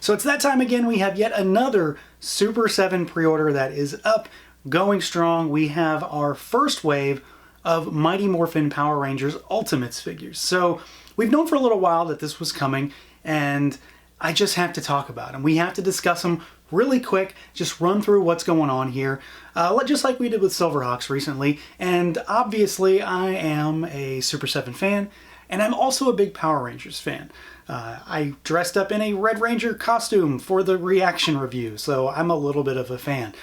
So it's that time again. We have yet another Super 7 pre-order that is up, going strong. We have our first wave of Mighty Morphin Power Rangers Ultimates figures. So we've known for a little while that this was coming, and I just have to talk about them. We have to discuss them really quick, just run through what's going on here, just like we did with Silverhawks recently. And obviously I am a Super 7 fan, and I'm also a big Power Rangers fan. I dressed up in a Red Ranger costume for the reaction review, so I'm a little bit of a fan.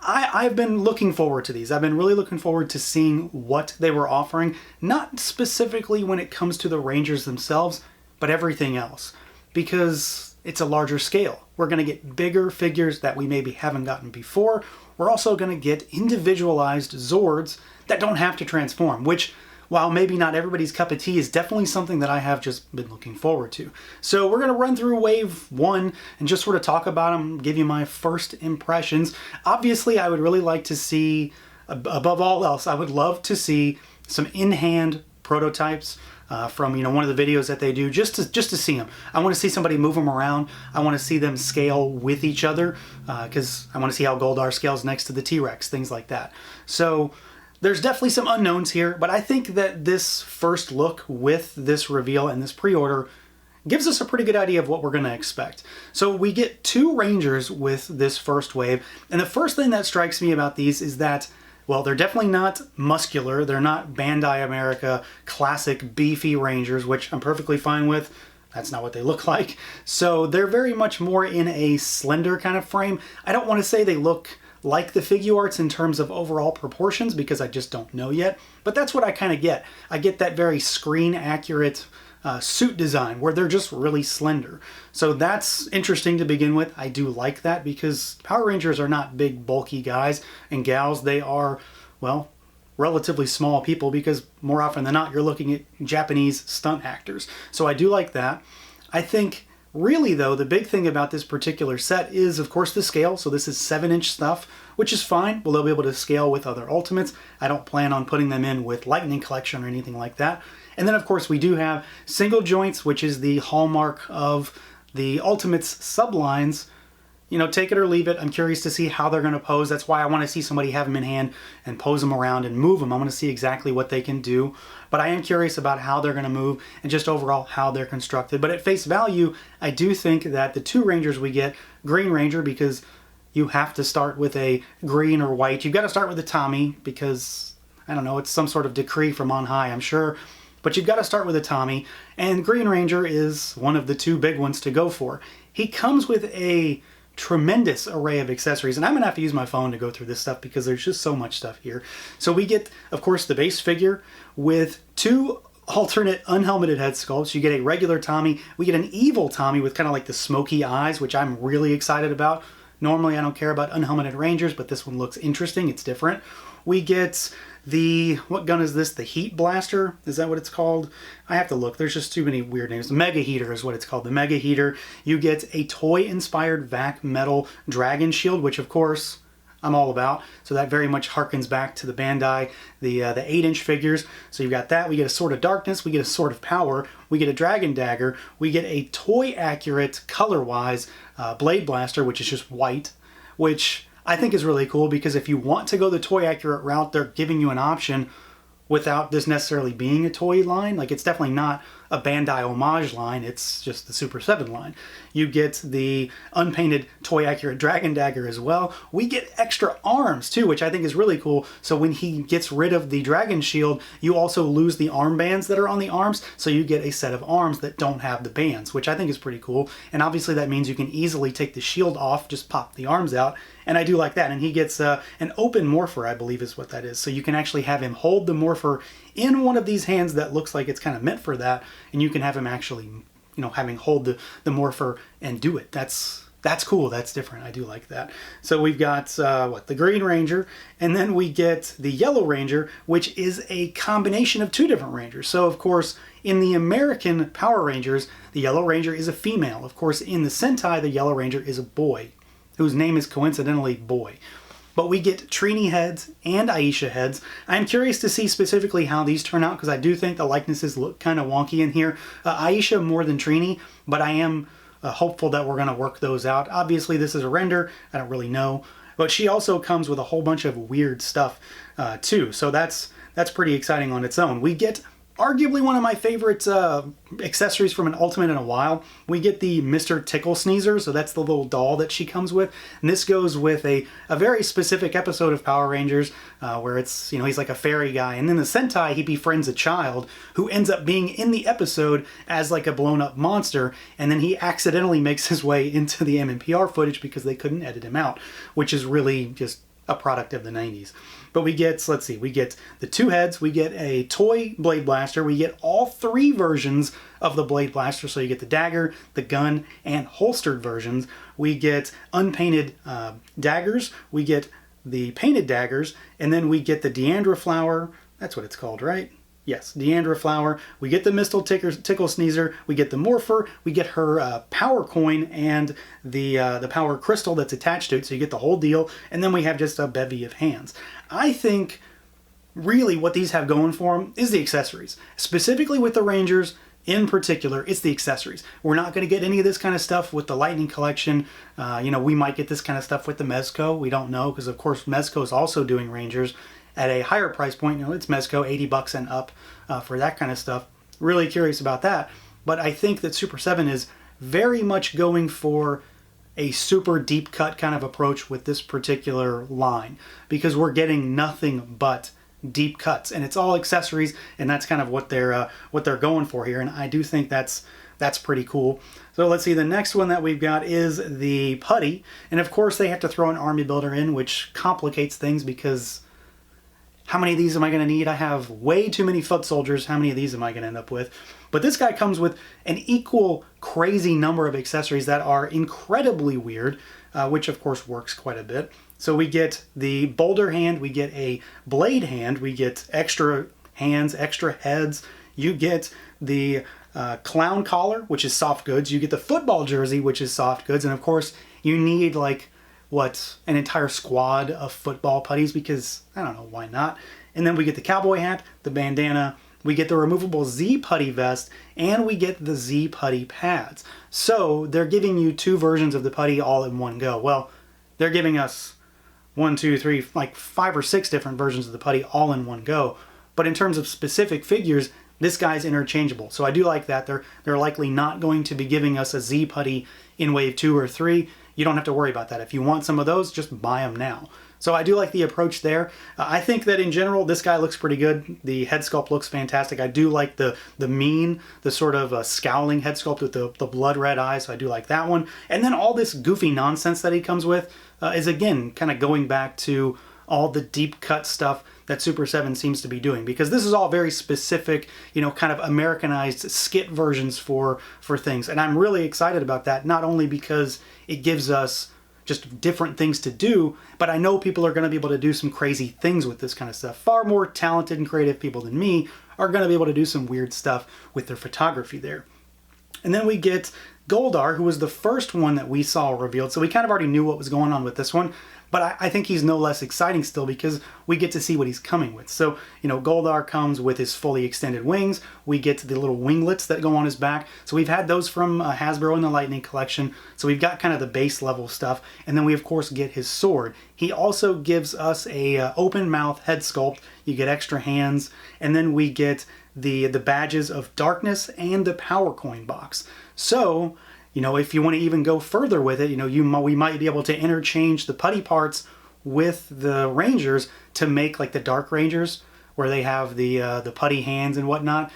I've been looking forward to these. I've been really looking forward to seeing what they were offering, not specifically when it comes to the Rangers themselves, but everything else, because it's a larger scale. We're going to get bigger figures that we maybe haven't gotten before. We're also going to get individualized Zords that don't have to transform, which, while maybe not everybody's cup of tea, is definitely something that I have just been looking forward to. So we're going to run through wave one and just sort of talk about them, give you my first impressions. Obviously, I would really like to see, above all else, I would love to see some in-hand prototypes from one of the videos that they do, just to see them. I want to see somebody move them around. I want to see them scale with each other, because I want to see how Goldar scales next to the T-Rex, things like that. So there's definitely some unknowns here, but I think that this first look with this reveal and this pre-order gives us a pretty good idea of what we're going to expect. So we get two Rangers with this first wave, and the first thing that strikes me about these is that, well, they're definitely not muscular. They're not Bandai America classic beefy Rangers, which I'm perfectly fine with. That's not what they look like. So they're very much more in a slender kind of frame. I don't want to say they look like the Figuarts in terms of overall proportions, because I just don't know yet, but that's what I kind of get. I get that very screen accurate suit design where they're just really slender. So that's interesting to begin with. I do like that, because Power Rangers are not big bulky guys and gals. They are, well, relatively small people, because more often than not you're looking at Japanese stunt actors. So I do like that. I think really, though, the big thing about this particular set is, of course, the scale. So this is 7-inch stuff, which is fine. Well, they'll be able to scale with other Ultimates. I don't plan on putting them in with Lightning Collection or anything like that. And then, of course, we do have single joints, which is the hallmark of the Ultimates sublines. Take it or leave it. I'm curious to see how they're going to pose. That's why I want to see somebody have them in hand and pose them around and move them. I want to see exactly what they can do. But I am curious about how they're going to move and just overall how they're constructed. But at face value, I do think that the two Rangers we get, Green Ranger, because you have to start with a green or white. You've got to start with a Tommy because, I don't know, it's some sort of decree from on high, I'm sure. But you've got to start with a Tommy. And Green Ranger is one of the two big ones to go for. He comes with a tremendous array of accessories, and I'm gonna have to use my phone to go through this stuff because there's just so much stuff here. So we get, of course, the base figure with two alternate unhelmeted head sculpts. You get a regular Tommy. We get an evil Tommy with kind of like the smoky eyes, which I'm really excited about. Normally I don't care about unhelmeted Rangers, but this one looks interesting. It's different. We get the, what gun is this? The Heat Blaster? Is that what it's called? I have to look. There's just too many weird names. The Mega Heater is what it's called. The Mega Heater. You get a toy-inspired vac metal dragon shield, which of course I'm all about. So that very much harkens back to the Bandai, the 8-inch figures. So you've got that. We get a Sword of Darkness. We get a Sword of Power. We get a Dragon Dagger. We get a toy-accurate, color-wise Blade Blaster, which is just white, which I think is really cool, because if you want to go the toy accurate route, they're giving you an option without this necessarily being a toy line. Like, it's definitely not a Bandai homage line, it's just the Super 7 line. You get the unpainted toy accurate Dragon Dagger as well. We get extra arms too, which I think is really cool. So when he gets rid of the Dragon Shield, you also lose the armbands that are on the arms, so you get a set of arms that don't have the bands, which I think is pretty cool. And obviously that means you can easily take the shield off, just pop the arms out, and I do like that. And he gets an open Morpher, I believe is what that is. So you can actually have him hold the Morpher in one of these hands that looks like it's kind of meant for that, and you can have him actually, having hold the Morpher and do it. That's cool. That's different. I do like that. So we've got the Green Ranger, and then we get the Yellow Ranger, which is a combination of two different Rangers. So of course, in the American Power Rangers, the Yellow Ranger is a female. Of course, in the Sentai, the Yellow Ranger is a boy, whose name is coincidentally Boy. But we get Trini heads and Aisha heads. I'm curious to see specifically how these turn out, because I do think the likenesses look kind of wonky in here. Aisha more than Trini, but I am hopeful that we're going to work those out. Obviously, this is a render. I don't really know. But she also comes with a whole bunch of weird stuff, too. So that's pretty exciting on its own. We get arguably one of my favorite accessories from an Ultimate in a while. We get the Mr. Tickle Sneezer, so that's the little doll that she comes with. And this goes with a very specific episode of Power Rangers where it's, he's like a fairy guy. And in the Sentai, he befriends a child who ends up being in the episode as like a blown up monster. And then he accidentally makes his way into the MMPR footage because they couldn't edit him out, which is really just a product of the 90s. But we get, let's see, we get the 2 heads, we get a toy Blade Blaster, we get all 3 versions of the Blade Blaster, so you get the dagger, the gun, and holstered versions. We get unpainted daggers, we get the painted daggers, and then we get the Deandra Flower, that's what it's called, right? Yes, Deandra Flower. We get the Mr. Tickle Sneezer. We get the Morpher. We get her power coin and the power crystal that's attached to it. So you get the whole deal. And then we have just a bevy of hands. I think really what these have going for them is the accessories. Specifically with the Rangers in particular, it's the accessories. We're not going to get any of this kind of stuff with the Lightning Collection. We might get this kind of stuff with the Mezco. We don't know because, of course, Mezco is also doing Rangers at a higher price point. It's Mezco, $80 and up for that kind of stuff. Really curious about that. But I think that SUPER7 is very much going for a super deep cut kind of approach with this particular line because we're getting nothing but deep cuts and it's all accessories, and that's kind of what they're going for here. And I do think that's pretty cool. So let's see, the next one that we've got is the putty, and of course they have to throw an army builder in, which complicates things because how many of these am I going to need? I have way too many foot soldiers. How many of these am I going to end up with? But this guy comes with an equal crazy number of accessories that are incredibly weird, which of course works quite a bit. So we get the boulder hand, we get a blade hand, we get extra hands, extra heads. You get the clown collar, which is soft goods. You get the football jersey, which is soft goods. And of course, you need like an entire squad of football putties because, I don't know, why not? And then we get the cowboy hat, the bandana, we get the removable Z putty vest, and we get the Z putty pads. So they're giving you 2 versions of the putty all in one go. Well, they're giving us 1, 2, 3, like 5 or 6 different versions of the putty all in one go. But in terms of specific figures, this guy's interchangeable. So I do like that. They're likely not going to be giving us a Z putty in wave 2 or 3. You don't have to worry about that. If you want some of those, just buy them now. So I do like the approach there. I think that in general, this guy looks pretty good. The head sculpt looks fantastic. I do like the sort of scowling head sculpt with the blood red eyes. So I do like that one. And then all this goofy nonsense that he comes with is, again, kind of going back to all the deep cut stuff that SUPER7 seems to be doing, because this is all very specific, kind of Americanized skit versions for things. And I'm really excited about that, not only because it gives us just different things to do, but I know people are going to be able to do some crazy things with this kind of stuff. Far more talented and creative people than me are going to be able to do some weird stuff with their photography there. And then we get Goldar, who was the first one that we saw revealed, so we kind of already knew what was going on with this one. But I think he's no less exciting still because we get to see what he's coming with. So, Goldar comes with his fully extended wings. We get the little winglets that go on his back. So we've had those from Hasbro in the Lightning Collection. So we've got kind of the base level stuff. And then we, of course, get his sword. He also gives us a open mouth head sculpt. You get extra hands. And then we get the badges of darkness and the power coin box. So, if you want to even go further with it, we might be able to interchange the putty parts with the Rangers to make like the Dark Rangers, where they have the putty hands and whatnot.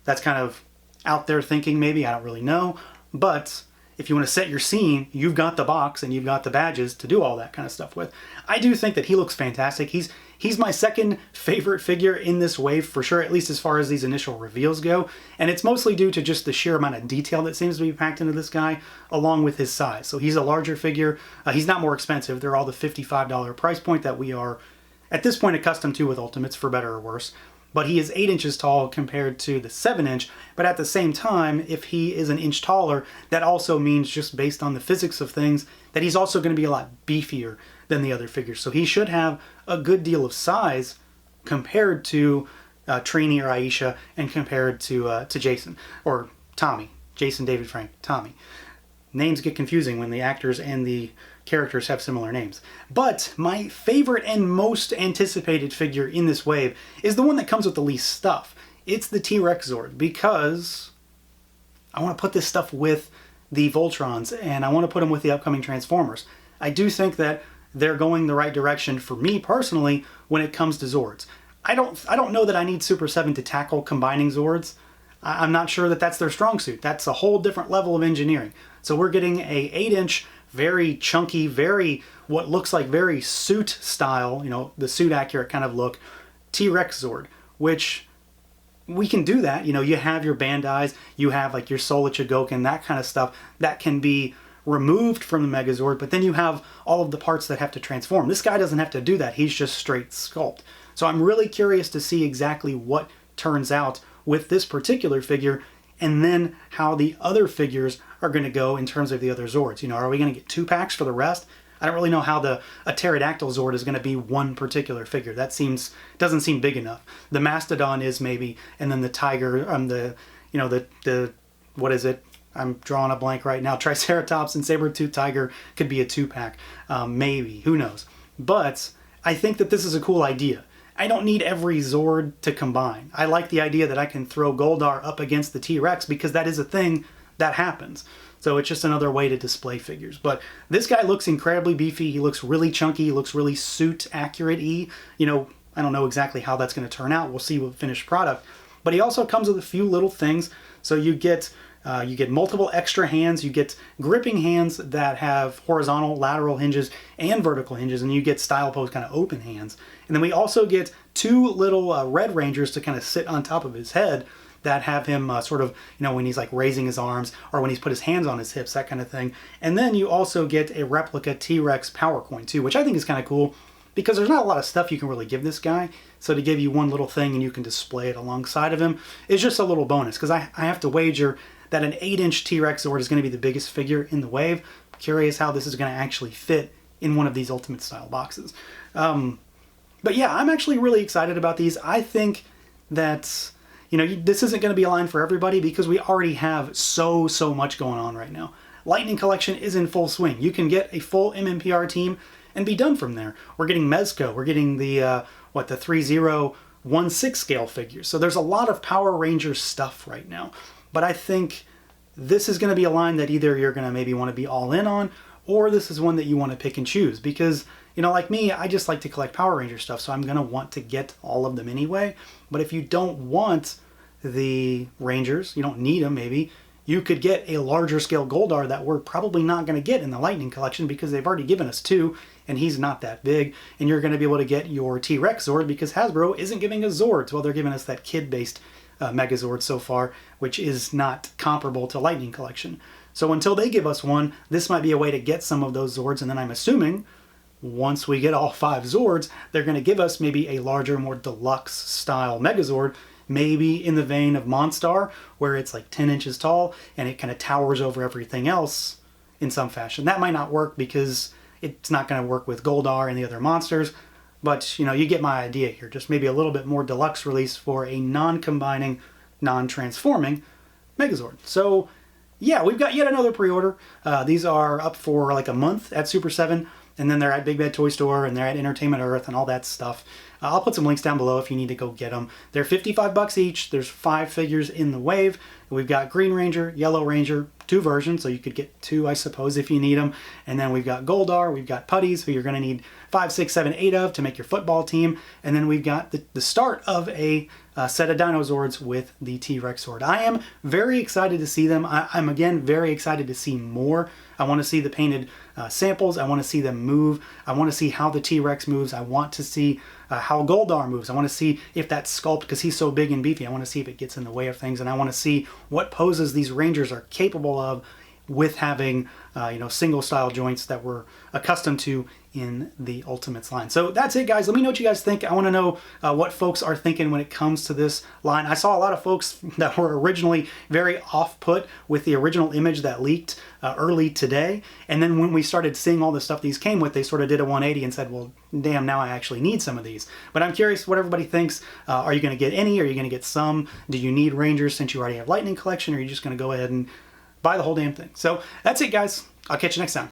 That's kind of out there thinking, maybe, I don't really know. But if you want to set your scene, you've got the box and you've got the badges to do all that kind of stuff with. I do think that he looks fantastic. He's my second favorite figure in this wave for sure, at least as far as these initial reveals go. And it's mostly due to just the sheer amount of detail that seems to be packed into this guy, along with his size. So he's a larger figure. He's not more expensive. They're all the $55 price point that we are, at this point, accustomed to with Ultimates, for better or worse. But he is 8 inches tall compared to the 7-inch. But at the same time, if he is an inch taller, that also means, just based on the physics of things, that he's also going to be a lot beefier than the other figures. So he should have a good deal of size compared to Trini or Aisha, and compared to Jason, or Tommy. Jason, David, Frank, Tommy. names get confusing when the actors and the characters have similar names. But my favorite and most anticipated figure in this wave is the one that comes with the least stuff. It's the TRex Zord, because I want to put this stuff with the Voltrons, and I want to put them with the upcoming Transformers. I do think that they're going the right direction for me personally when it comes to Zords. I don't know that I need Super7 to tackle combining Zords. I'm not sure that that's their strong suit. That's a whole different level of engineering. So we're getting a 8-inch, very chunky, very, what looks like very suit style, you know, the suit accurate kind of look, TRex Zord, which we can do that. You know, you have your Bandais, you have like your Soul Chigokin, that kind of stuff that can be removed from the Megazord, but then you have all of the parts that have to transform. This guy doesn't have to do that. He's just straight sculpt. So I'm really curious to see exactly what turns out with this particular figure, and then how the other figures are going to go in terms of the other Zords. You know, are we going to get 2-packs for the rest? I don't really know how a pterodactyl Zord is going to be one particular figure. That doesn't seem big enough. The Mastodon is maybe, and then the Tiger, the what is it? I'm drawing a blank right now. Triceratops and Saber-Tooth Tiger could be a 2-pack, maybe. Who knows? But I think that this is a cool idea. I don't need every Zord to combine. I like the idea that I can throw Goldar up against the T-Rex, because that is a thing that happens. So it's just another way to display figures. But this guy looks incredibly beefy. He looks really chunky. He looks really suit accurate-y. You know, I don't know exactly how that's going to turn out. We'll see with finished product. But he also comes with a few little things. So you get multiple extra hands. You get gripping hands that have horizontal, lateral hinges and vertical hinges, and you get style pose kind of open hands. And then we also get 2 little Red Rangers to kind of sit on top of his head that have him sort of, you know, when he's like raising his arms or when he's put his hands on his hips, that kind of thing. And then you also get a replica T-Rex power coin too, which I think is kind of cool, because there's not a lot of stuff you can really give this guy. So to give you one little thing and you can display it alongside of him is just a little bonus, because I have to wager that an 8-inch T-Rex Zord is going to be the biggest figure in the wave. Curious how this is going to actually fit in one of these Ultimate style boxes. But yeah, I'm actually really excited about these. I think that, you know, this isn't going to be a line for everybody, because we already have so much going on right now. Lightning Collection is in full swing. You can get a full MMPR team and be done from there. We're getting Mezco. We're getting the 3016 scale figures. So there's a lot of Power Rangers stuff right now. But I think this is going to be a line that either you're going to maybe want to be all in on, or this is one that you want to pick and choose. Because, you know, like me, I just like to collect Power Ranger stuff, so I'm going to want to get all of them anyway. But if you don't want the Rangers, you don't need them maybe, you could get a larger scale Goldar that we're probably not going to get in the Lightning Collection, because they've already given us 2, and he's not that big. And you're going to be able to get your T-Rex Zord, because Hasbro isn't giving us Zords. Well, they're giving us that kid-based Megazord so far, which is not comparable to Lightning Collection. So until they give us one, this might be a way to get some of those Zords, and then I'm assuming once we get all 5 Zords, they're going to give us maybe a larger, more deluxe style Megazord, maybe in the vein of Monstar, where it's like 10 inches tall and it kind of towers over everything else in some fashion. That might not work, because it's not going to work with Goldar and the other monsters, but you know, you get my idea here. Just maybe a little bit more deluxe release for a non-combining, non-transforming Megazord. So yeah, we've got yet another pre-order. These are up for like a month at Super7, and then they're at Big Bad Toy Store, and they're at Entertainment Earth and all that stuff. I'll put some links down below if you need to go get them. They're $55 each. There's 5 figures in the wave. We've got Green Ranger, Yellow Ranger, 2 versions, so you could get 2, I suppose, if you need them. And then we've got Goldar, we've got Putties, who you're going to need 5, 6, 7, 8 of to make your football team. And then we've got the start of a set of Dinozords with the T-Rex Zord. I am very excited to see them. I'm again very excited to see more. I want to see the painted samples. I want to see them move. I want to see how the T-Rex moves. I want to see how Goldar moves. I want to see if that sculpt, because he's so big and beefy, I want to see if it gets in the way of things, and I want to see what poses these Rangers are capable of with having single style joints that we're accustomed to in the Ultimates line. So that's it, guys. Let me know what you guys think. I want to know what folks are thinking when it comes to this line. I saw a lot of folks that were originally very off-put with the original image that leaked early today, and then when we started seeing all the stuff these came with, they sort of did a 180 and said, well, damn, now I actually need some of these. But I'm curious what everybody thinks. Are you going to get any? Are you going to get some? Do you need Rangers since you already have Lightning Collection? Or are you just going to go ahead and buy the whole damn thing. So that's it, guys. I'll catch you next time.